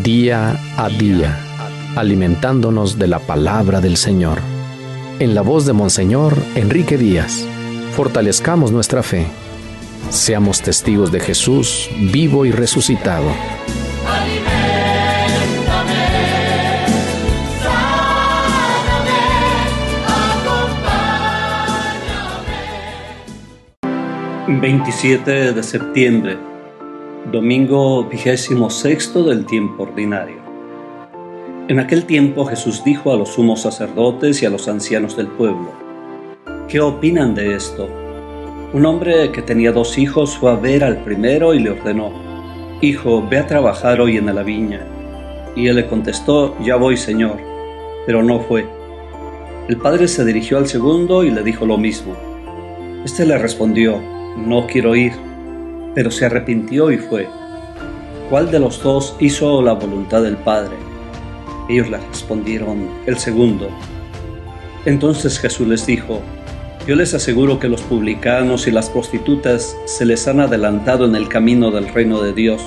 día a día, alimentándonos de la palabra del Señor. En la voz de Monseñor Enrique Díaz, fortalezcamos nuestra fe. Seamos testigos de Jesús vivo y resucitado. Aliméntame, sáname, acompáñame. 27 de septiembre, domingo 26º del tiempo ordinario. En aquel tiempo Jesús dijo a los sumos sacerdotes y a los ancianos del pueblo: ¿Qué opinan de esto? Un hombre que tenía 2 hijos fue a ver al primero y le ordenó: Hijo, ve a trabajar hoy en la viña. Y él le contestó: Ya voy, Señor. Pero no fue. El padre se dirigió al segundo y le dijo lo mismo. Este le respondió: No quiero ir. Pero se arrepintió y fue. ¿Cuál de los 2 hizo la voluntad del Padre? Ellos le respondieron: El segundo. Entonces Jesús les dijo: Yo les aseguro que los publicanos y las prostitutas se les han adelantado en el camino del reino de Dios.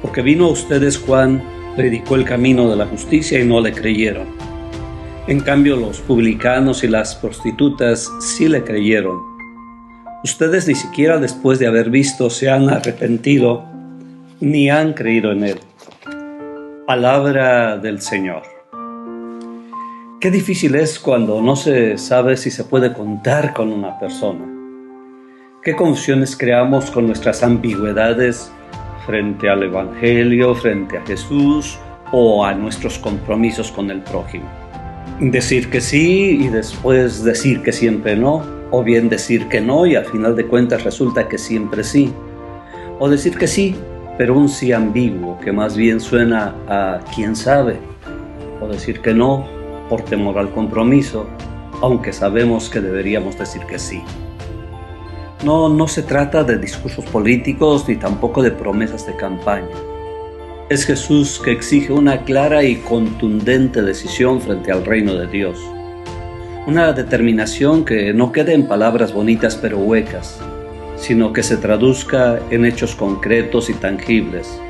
Porque vino a ustedes Juan, predicó el camino de la justicia y no le creyeron. En cambio, los publicanos y las prostitutas sí le creyeron. Ustedes ni siquiera después de haber visto se han arrepentido ni han creído en él. Palabra del Señor. Qué difícil es cuando no se sabe si se puede contar con una persona. Qué confusiones creamos con nuestras ambigüedades frente al Evangelio, frente a Jesús o a nuestros compromisos con el prójimo. Decir que sí y después decir que siempre no, o bien decir que no y al final de cuentas resulta que siempre sí. O decir que sí, pero un sí ambiguo que más bien suena a quién sabe. O decir que no por temor al compromiso, aunque sabemos que deberíamos decir que sí. No se trata de discursos políticos ni tampoco de promesas de campaña. Es Jesús que exige una clara y contundente decisión frente al reino de Dios. Una determinación que no quede en palabras bonitas pero huecas, sino que se traduzca en hechos concretos y tangibles.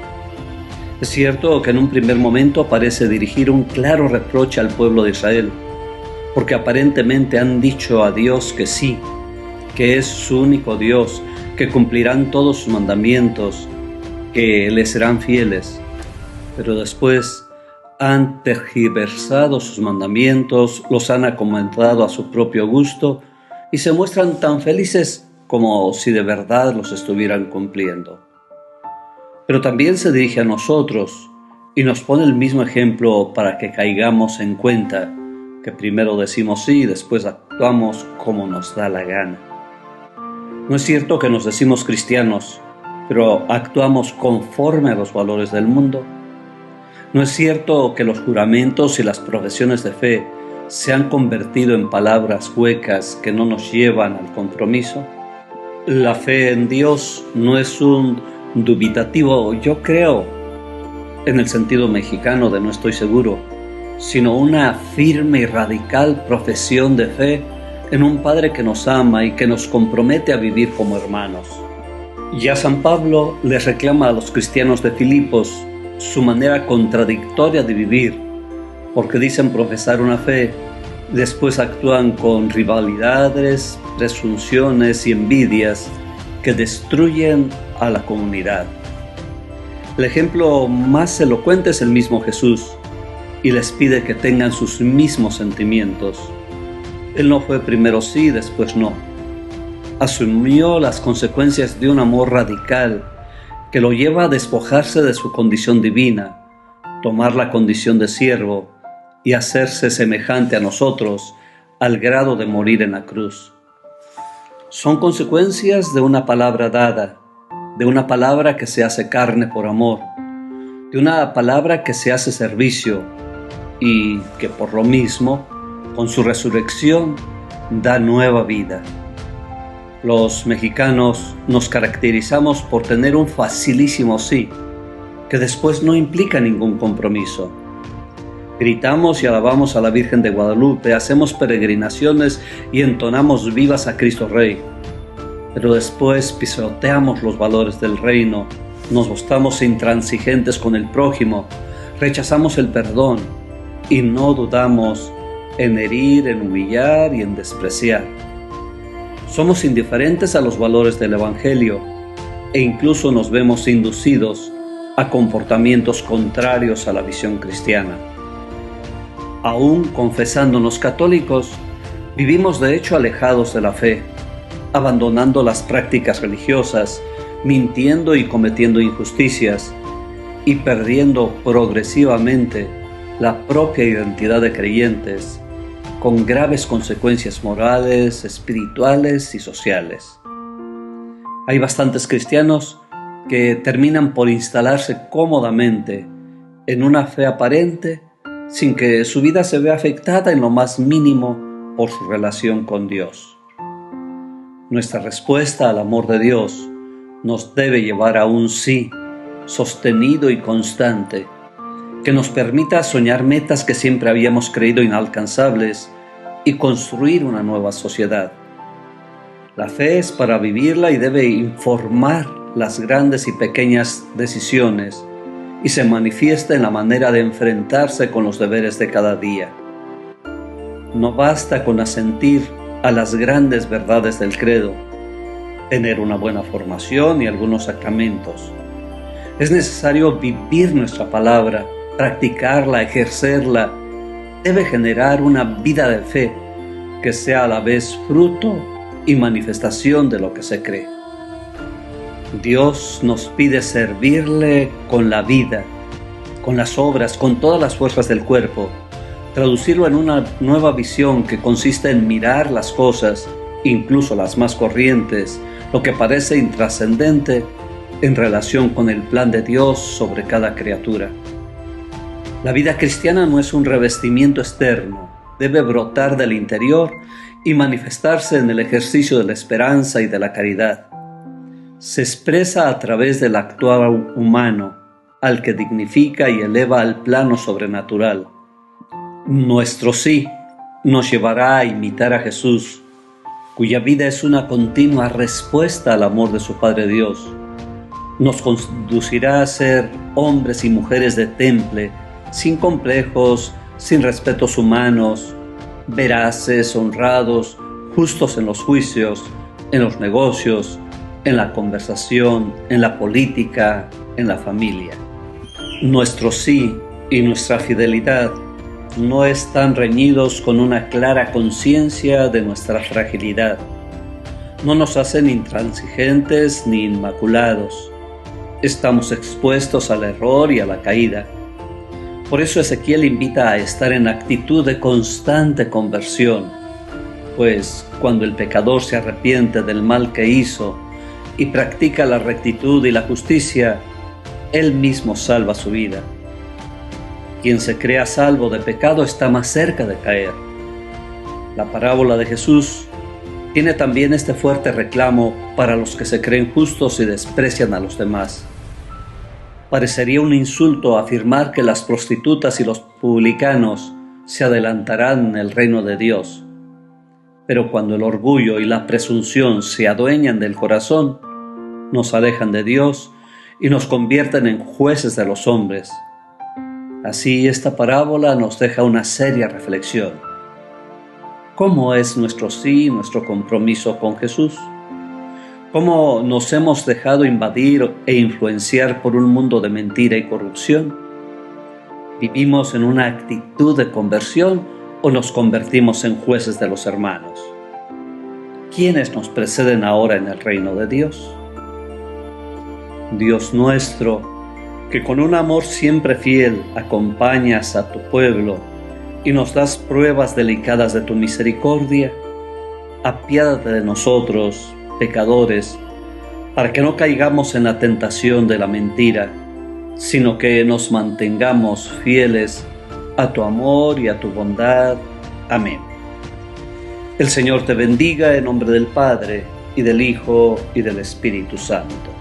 Es cierto que en un primer momento parece dirigir un claro reproche al pueblo de Israel, porque aparentemente han dicho a Dios que sí, que es su único Dios, que cumplirán todos sus mandamientos, que le serán fieles. Pero después han tergiversado sus mandamientos, los han acomodado a su propio gusto y se muestran tan felices como si de verdad los estuvieran cumpliendo. Pero también se dirige a nosotros y nos pone el mismo ejemplo para que caigamos en cuenta que primero decimos sí y después actuamos como nos da la gana. No es cierto que nos decimos cristianos, pero actuamos conforme a los valores del mundo. No es cierto que los juramentos y las profesiones de fe se han convertido en palabras huecas que no nos llevan al compromiso. La fe en Dios no es un dubitativo yo creo, en el sentido mexicano de no estoy seguro, sino una firme y radical profesión de fe en un Padre que nos ama y que nos compromete a vivir como hermanos. Ya San Pablo les reclama a los cristianos de Filipos su manera contradictoria de vivir, porque dicen profesar una fe, después actúan con rivalidades, presunciones y envidias que destruyen a la comunidad. El ejemplo más elocuente es el mismo Jesús, y les pide que tengan sus mismos sentimientos. Él no fue primero sí, después no. Asumió las consecuencias de un amor radical que lo lleva a despojarse de su condición divina, tomar la condición de siervo y hacerse semejante a nosotros al grado de morir en la cruz. Son consecuencias de una palabra dada, de una palabra que se hace carne por amor, de una palabra que se hace servicio y que por lo mismo, con su resurrección, da nueva vida. Los mexicanos nos caracterizamos por tener un facilísimo sí, que después no implica ningún compromiso. Gritamos y alabamos a la Virgen de Guadalupe, hacemos peregrinaciones y entonamos vivas a Cristo Rey. Pero después pisoteamos los valores del reino Nos mostramos intransigentes con el prójimo, rechazamos el perdón y no dudamos en herir, en humillar y en despreciar. Somos indiferentes a los valores del Evangelio e incluso nos vemos inducidos a comportamientos contrarios a la visión cristiana. Aún confesándonos católicos, vivimos de hecho alejados de la fe, abandonando las prácticas religiosas, mintiendo y cometiendo injusticias, y perdiendo progresivamente la propia identidad de creyentes, con graves consecuencias morales, espirituales y sociales. Hay bastantes cristianos que terminan por instalarse cómodamente en una fe aparente sin que su vida se vea afectada en lo más mínimo por su relación con Dios. Nuestra respuesta al amor de Dios nos debe llevar a un sí sostenido y constante, que nos permita soñar metas que siempre habíamos creído inalcanzables y construir una nueva sociedad. La fe es para vivirla y debe informar las grandes y pequeñas decisiones y se manifiesta en la manera de enfrentarse con los deberes de cada día. No basta con asentir a las grandes verdades del credo, tener una buena formación y algunos sacramentos. Es necesario vivir nuestra palabra, practicarla, ejercerla. Debe generar una vida de fe que sea a la vez fruto y manifestación de lo que se cree. Dios nos pide servirle con la vida, con las obras, con todas las fuerzas del cuerpo, traducirlo en una nueva visión que consiste en mirar las cosas, incluso las más corrientes, lo que parece intrascendente, en relación con el plan de Dios sobre cada criatura. La vida cristiana no es un revestimiento externo, debe brotar del interior y manifestarse en el ejercicio de la esperanza y de la caridad. Se expresa a través del actuar humano, al que dignifica y eleva al plano sobrenatural. Nuestro sí nos llevará a imitar a Jesús, cuya vida es una continua respuesta al amor de su Padre Dios. Nos conducirá a ser hombres y mujeres de temple, sin complejos, sin respetos humanos, veraces, honrados, justos en los juicios, en los negocios, en la conversación, en la política, en la familia. Nuestro sí y nuestra fidelidad no están reñidos con una clara conciencia de nuestra fragilidad. No nos hacen intransigentes ni inmaculados. Estamos expuestos al error y a la caída. Por eso Ezequiel invita a estar en actitud de constante conversión, pues cuando el pecador se arrepiente del mal que hizo y practica la rectitud y la justicia, él mismo salva su vida. Quien se crea salvo de pecado está más cerca de caer. La parábola de Jesús tiene también este fuerte reclamo para los que se creen justos y desprecian a los demás. Parecería un insulto afirmar que las prostitutas y los publicanos se adelantarán en el reino de Dios. Pero cuando el orgullo y la presunción se adueñan del corazón, nos alejan de Dios y nos convierten en jueces de los hombres. Así, esta parábola nos deja una seria reflexión. ¿Cómo es nuestro sí, nuestro compromiso con Jesús? ¿Cómo nos hemos dejado invadir e influenciar por un mundo de mentira y corrupción? ¿Vivimos en una actitud de conversión o nos convertimos en jueces de los hermanos? ¿Quiénes nos preceden ahora en el reino de Dios? Dios nuestro, que con un amor siempre fiel acompañas a tu pueblo y nos das pruebas delicadas de tu misericordia, apiádate de nosotros, pecadores, para que no caigamos en la tentación de la mentira, sino que nos mantengamos fieles a tu amor y a tu bondad. Amén. El Señor te bendiga en nombre del Padre, y del Hijo, y del Espíritu Santo.